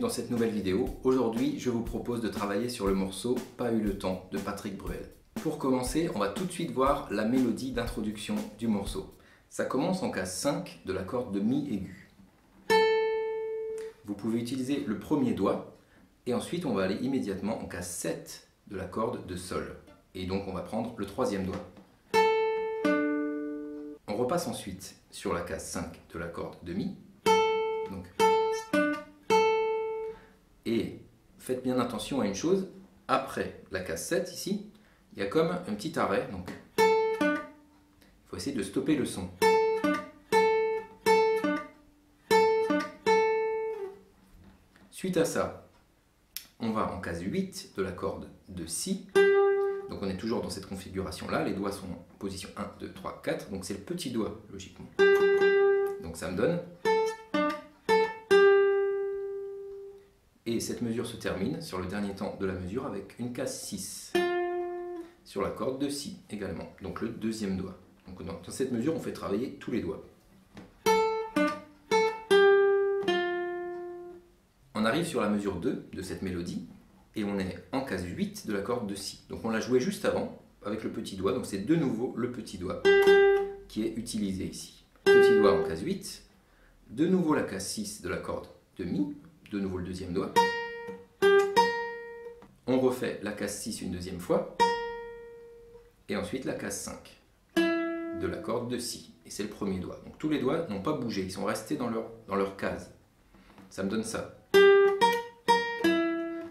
dans cette nouvelle vidéo. Aujourd'hui, je vous propose de travailler sur le morceau Pas eu le temps de Patrick Bruel. Pour commencer, on va tout de suite voir la mélodie d'introduction du morceau. Ça commence en case 5 de la corde de Mi aigu. Vous pouvez utiliser le premier doigt et ensuite on va aller immédiatement en case 7 de la corde de Sol. Et donc on va prendre le troisième doigt. On repasse ensuite sur la case 5 de la corde de Mi. Donc, et faites bien attention à une chose, après la case 7 ici, il y a comme un petit arrêt, donc il faut essayer de stopper le son. Suite à ça, on va en case 8 de la corde de Si, donc on est toujours dans cette configuration là, les doigts sont en position 1, 2, 3, 4, donc c'est le petit doigt logiquement. Donc ça me donne... Et cette mesure se termine sur le dernier temps de la mesure avec une case 6 sur la corde de Si également, donc le deuxième doigt. Donc dans cette mesure, on fait travailler tous les doigts. On arrive sur la mesure 2 de cette mélodie et on est en case 8 de la corde de Si. Donc on l'a joué juste avant avec le petit doigt, donc c'est de nouveau le petit doigt qui est utilisé ici. Petit doigt en case 8, de nouveau la case 6 de la corde de Mi, de nouveau le deuxième doigt. On refait la case 6 une deuxième fois. Et ensuite la case 5 de la corde de Si. Et c'est le premier doigt. Donc tous les doigts n'ont pas bougé, ils sont restés dans leur case. Ça me donne ça.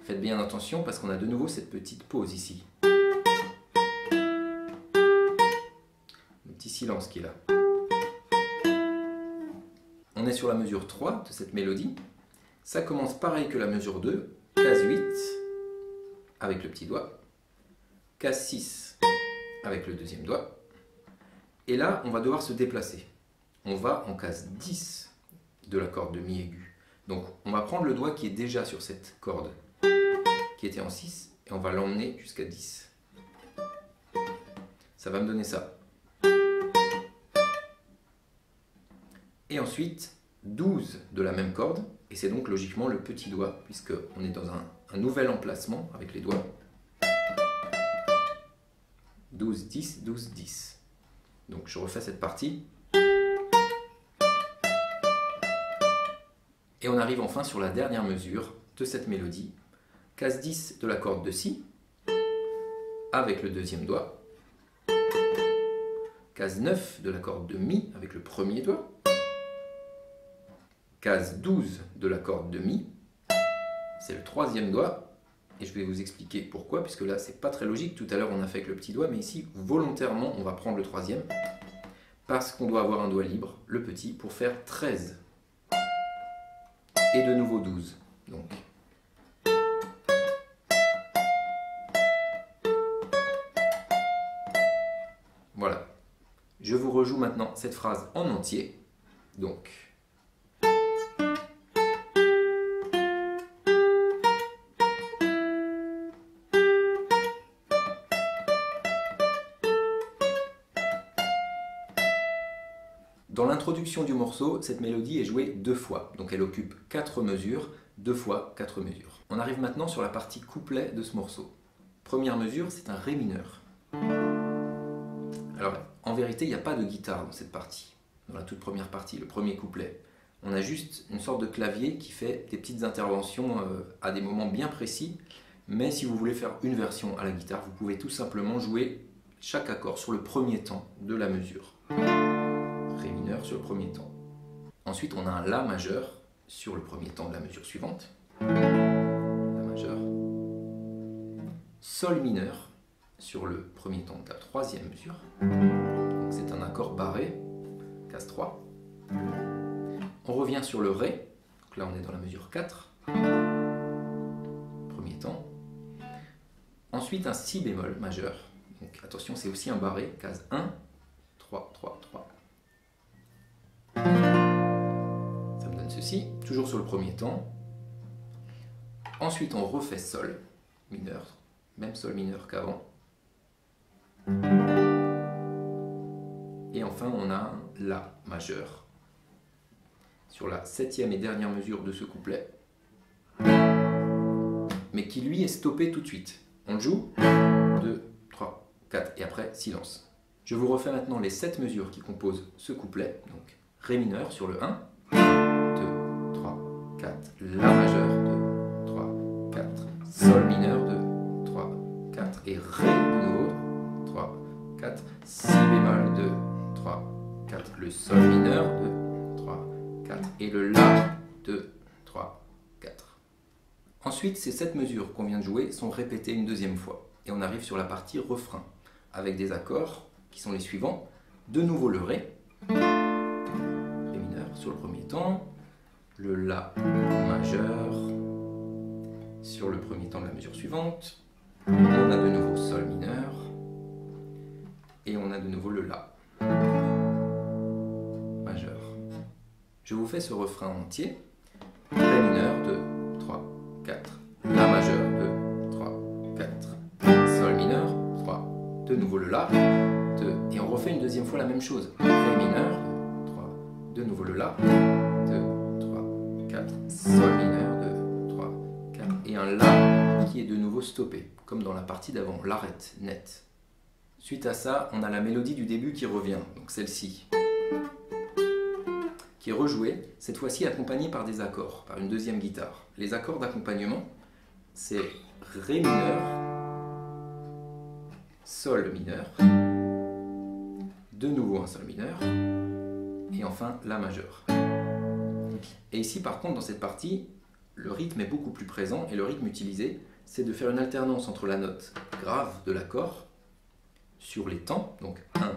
Faites bien attention parce qu'on a de nouveau cette petite pause ici. Le petit silence qui est là. On est sur la mesure 3 de cette mélodie. Ça commence pareil que la mesure 2, case 8 avec le petit doigt, case 6 avec le deuxième doigt, et là on va devoir se déplacer. On va en case 10 de la corde de Mi aigu. Donc on va prendre le doigt qui est déjà sur cette corde, qui était en 6, et on va l'emmener jusqu'à 10. Ça va me donner ça. Et ensuite 12 de la même corde, et c'est donc logiquement le petit doigt, puisqu'on est dans un nouvel emplacement avec les doigts. 12, 10, 12, 10. Donc je refais cette partie. Et on arrive enfin sur la dernière mesure de cette mélodie. Case 10 de la corde de Si, avec le deuxième doigt. Case 9 de la corde de Mi, avec le premier doigt. Case 12 de la corde de Mi, c'est le troisième doigt, et je vais vous expliquer pourquoi, puisque là c'est pas très logique, tout à l'heure on a fait avec le petit doigt, mais ici volontairement on va prendre le troisième, parce qu'on doit avoir un doigt libre, le petit, pour faire 13, et de nouveau 12. Donc. Voilà, je vous rejoue maintenant cette phrase en entier, donc... Dans l'introduction du morceau, cette mélodie est jouée 2 fois, donc elle occupe 4 mesures, 2 fois 4 mesures. On arrive maintenant sur la partie couplet de ce morceau. Première mesure, c'est un Ré mineur. Alors, en vérité, il n'y a pas de guitare dans cette partie, dans la toute première partie, le premier couplet. On a juste une sorte de clavier qui fait des petites interventions à des moments bien précis, mais si vous voulez faire une version à la guitare, vous pouvez tout simplement jouer chaque accord sur le premier temps de la mesure. Ré mineur sur le premier temps. Ensuite, on a un La majeur sur le premier temps de la mesure suivante. La majeur. Sol mineur sur le premier temps de la troisième mesure. Donc c'est un accord barré, case 3. On revient sur le Ré. Donc là, on est dans la mesure 4. Premier temps. Ensuite, un Si bémol majeur. Donc attention, c'est aussi un barré, case 1, 3, 3, 3. Ça me donne ceci, toujours sur le premier temps. Ensuite, on refait Sol mineur, même Sol mineur qu'avant. Et enfin, on a un La majeur sur la 7e et dernière mesure de ce couplet. Et mais qui lui est stoppé tout de suite. On le joue, 2, 3, 4, et après silence. Je vous refais maintenant les 7 mesures qui composent ce couplet. Donc Ré mineur sur le 1, 2, 3, 4, La majeur, 2, 3, 4, Sol mineur, 2, 3, 4, et Ré de nouveau, 3, 4, Si bémol, 2, 3, 4, le Sol mineur, 2, 3, 4, et le La, 2, 3, 4. Ensuite, ces 7 mesures qu'on vient de jouer sont répétées une deuxième fois. Et on arrive sur la partie refrain, avec des accords qui sont les suivants. De nouveau le Ré, Ré mineur sur le premier temps, le La majeur sur le premier temps de la mesure suivante, on a de nouveau Sol mineur, et on a de nouveau le La majeur. Je vous fais ce refrain entier. Ré mineur, 2, 3, 4, La majeur, 2, 3, 4, Sol mineur, 3, de nouveau le La, 2, et on refait une deuxième fois la même chose. Ré mineur, 3, de nouveau le La, 2, 3, 4, Sol mineur, 2, 3, 4, et un La qui est de nouveau stoppé, comme dans la partie d'avant, l'arrête net. Suite à ça, on a la mélodie du début qui revient, donc celle-ci, qui est rejouée, cette fois-ci accompagnée par des accords, par une deuxième guitare. Les accords d'accompagnement, c'est Ré mineur, Sol mineur, de nouveau un Sol mineur, et enfin La majeur. Et ici, par contre, dans cette partie, le rythme est beaucoup plus présent, et le rythme utilisé, c'est de faire une alternance entre la note grave de l'accord sur les temps, donc 1,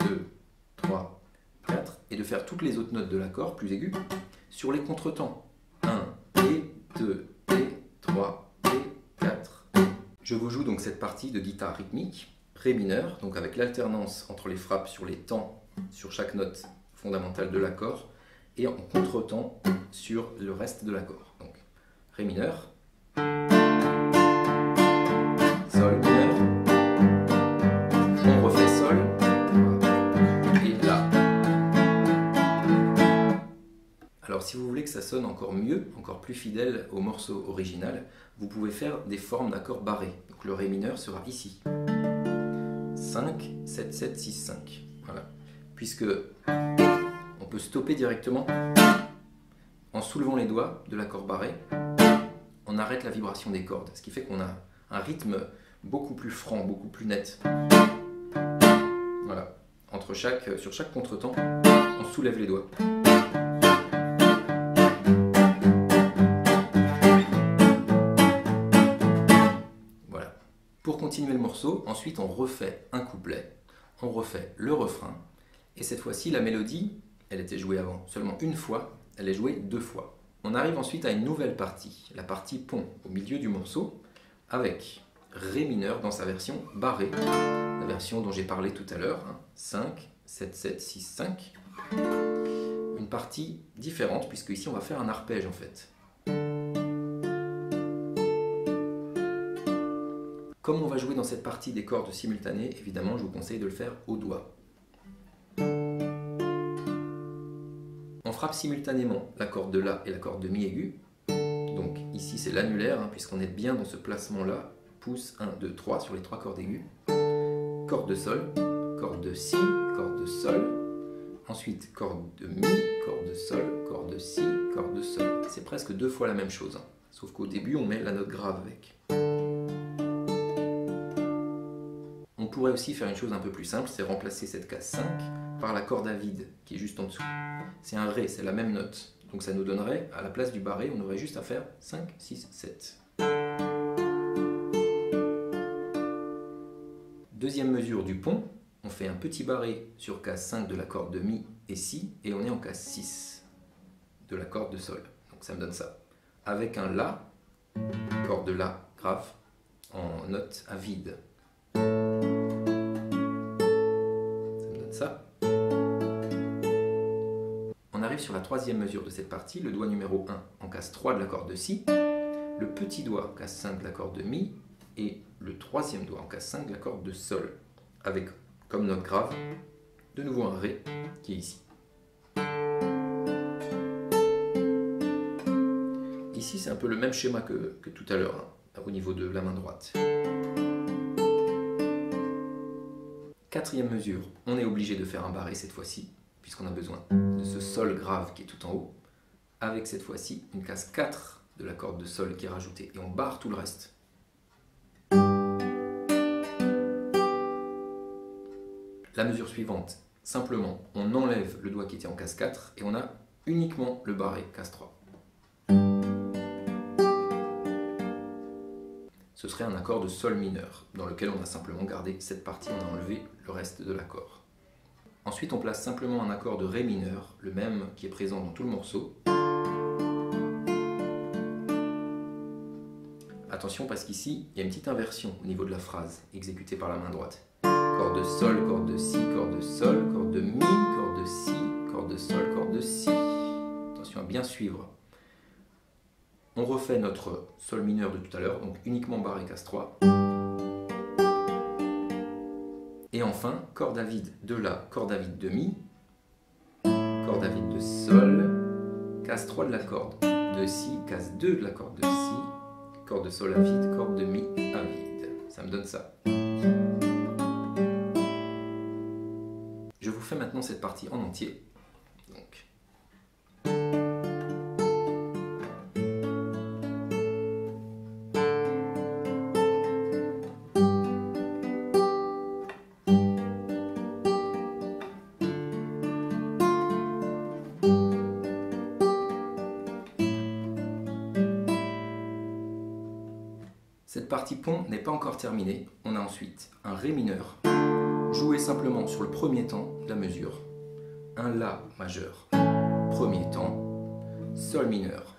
2, 3, 4, et de faire toutes les autres notes de l'accord, plus aiguës, sur les contretemps. 1, et 2, et 3, et 4. Je vous joue donc cette partie de guitare rythmique, Ré mineur, donc avec l'alternance entre les frappes sur les temps, sur chaque note fondamentale de l'accord, et en contretemps sur le reste de l'accord. Donc Ré mineur, Sol mineur, on refait Sol, et La. Alors si vous voulez que ça sonne encore mieux, encore plus fidèle au morceau original, vous pouvez faire des formes d'accords barrés. Donc le Ré mineur sera ici. 5, 7, 7, 6, 5. Voilà. Puisque on peut stopper directement en soulevant les doigts de l'accord barré, on arrête la vibration des cordes, ce qui fait qu'on a un rythme beaucoup plus franc, beaucoup plus net. Voilà. Sur chaque contretemps, on soulève les doigts. Voilà. Pour continuer le morceau, ensuite on refait un couplet, on refait le refrain, et cette fois-ci la mélodie, elle était jouée avant seulement une fois, elle est jouée 2 fois. On arrive ensuite à une nouvelle partie, la partie pont, au milieu du morceau, avec Ré mineur dans sa version barrée, la version dont j'ai parlé tout à l'heure, 5, 7, 7, 6, 5. Une partie différente, puisque ici on va faire un arpège en fait. Comme on va jouer dans cette partie des cordes simultanées, évidemment je vous conseille de le faire au doigt. On frappe simultanément la corde de La et la corde de Mi aigu. Donc ici c'est l'annulaire, puisqu'on est bien dans ce placement-là. Pouce 1, 2, 3 sur les 3 cordes aiguës. Corde de Sol, corde de Si, corde de Sol. Ensuite corde de Mi, corde de Sol, corde de Si, corde de Sol. C'est presque 2 fois la même chose. Sauf qu'au début on met la note grave avec. On pourrait aussi faire une chose un peu plus simple, c'est remplacer cette case 5 par la corde à vide qui est juste en dessous. C'est un Ré, c'est la même note. Donc ça nous donnerait, à la place du barré, on aurait juste à faire 5, 6, 7. Deuxième mesure du pont, on fait un petit barré sur case 5 de la corde de Mi et Si, et on est en case 6 de la corde de Sol. Donc ça me donne ça. Avec un La, corde de La grave, en note à vide. Ça me donne ça. On arrive sur la troisième mesure de cette partie, le doigt numéro 1 en case 3 de la corde de Si, le petit doigt en case 5 de la corde de Mi, et le troisième doigt en case 5 de la corde de Sol, avec comme note grave, de nouveau un Ré qui est ici. Ici c'est un peu le même schéma que tout à l'heure. au niveau de la main droite. Quatrième mesure, on est obligé de faire un barré cette fois-ci, puisqu'on a besoin de ce sol grave qui est tout en haut, avec cette fois-ci une case 4 de la corde de sol qui est rajoutée, et on barre tout le reste. La mesure suivante, simplement, on enlève le doigt qui était en case 4 et on a uniquement le barré case 3. Ce serait un accord de sol mineur, dans lequel on a simplement gardé cette partie, on a enlevé le reste de l'accord. Ensuite, on place simplement un accord de ré mineur, le même qui est présent dans tout le morceau. Attention parce qu'ici, il y a une petite inversion au niveau de la phrase, exécutée par la main droite. Corde de sol, corde de si, corde de sol, corde de mi, corde de si, corde de sol, corde de si. Attention à bien suivre. On refait notre sol mineur de tout à l'heure, donc uniquement barré case 3. Et enfin, corde à vide de la, corde à vide de mi, corde à vide de sol, case 3 de la corde de si, case 2 de la corde de si, corde de sol à vide, corde de mi à vide. Ça me donne ça. Je vous fais maintenant cette partie en entier. Donc. Cette partie pont n'est pas encore terminée. On a ensuite un ré mineur, joué simplement sur le premier temps de la mesure, un la majeur, premier temps, sol mineur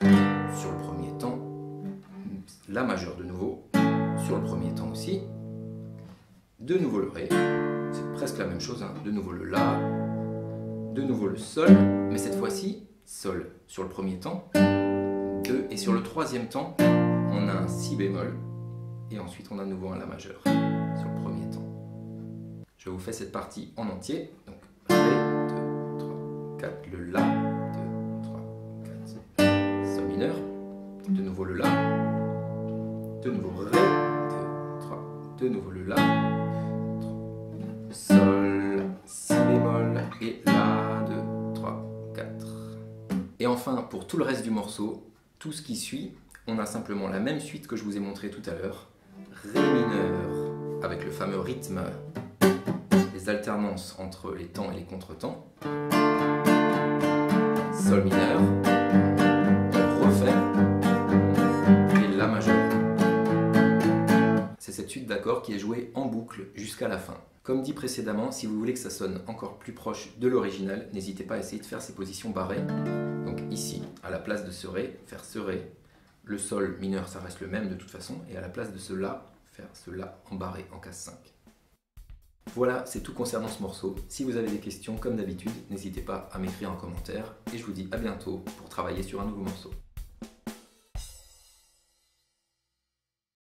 sur le premier temps, la majeur de nouveau sur le premier temps aussi, de nouveau le ré, c'est presque la même chose, hein. De nouveau le la, de nouveau le sol, mais cette fois-ci sol sur le premier temps, 2, et sur le troisième temps on a un si bémol, et ensuite on a de nouveau un la majeur sur le premier temps. Je vous fais cette partie en entier. Donc Ré, 2, 3, 4, le La, 2, 3, 4, Sol mineur, de nouveau le La, de nouveau Ré, 2, 3, de nouveau le La, 3, Sol, Si bémol et La, 2, 3, 4. Et enfin, pour tout le reste du morceau, tout ce qui suit, on a simplement la même suite que je vous ai montré tout à l'heure. Ré mineur, avec le fameux rythme, les alternances entre les temps et les contretemps. Sol mineur, on refait, et La majeur. C'est cette suite d'accords qui est jouée en boucle jusqu'à la fin. Comme dit précédemment, si vous voulez que ça sonne encore plus proche de l'original, n'hésitez pas à essayer de faire ces positions barrées. Donc ici, à la place de ce Ré, faire ce Ré. Le sol mineur, ça reste le même de toute façon, et à la place de ce La, faire ce La en barré en case 5. Voilà, c'est tout concernant ce morceau. Si vous avez des questions, comme d'habitude, n'hésitez pas à m'écrire en commentaire, et je vous dis à bientôt pour travailler sur un nouveau morceau.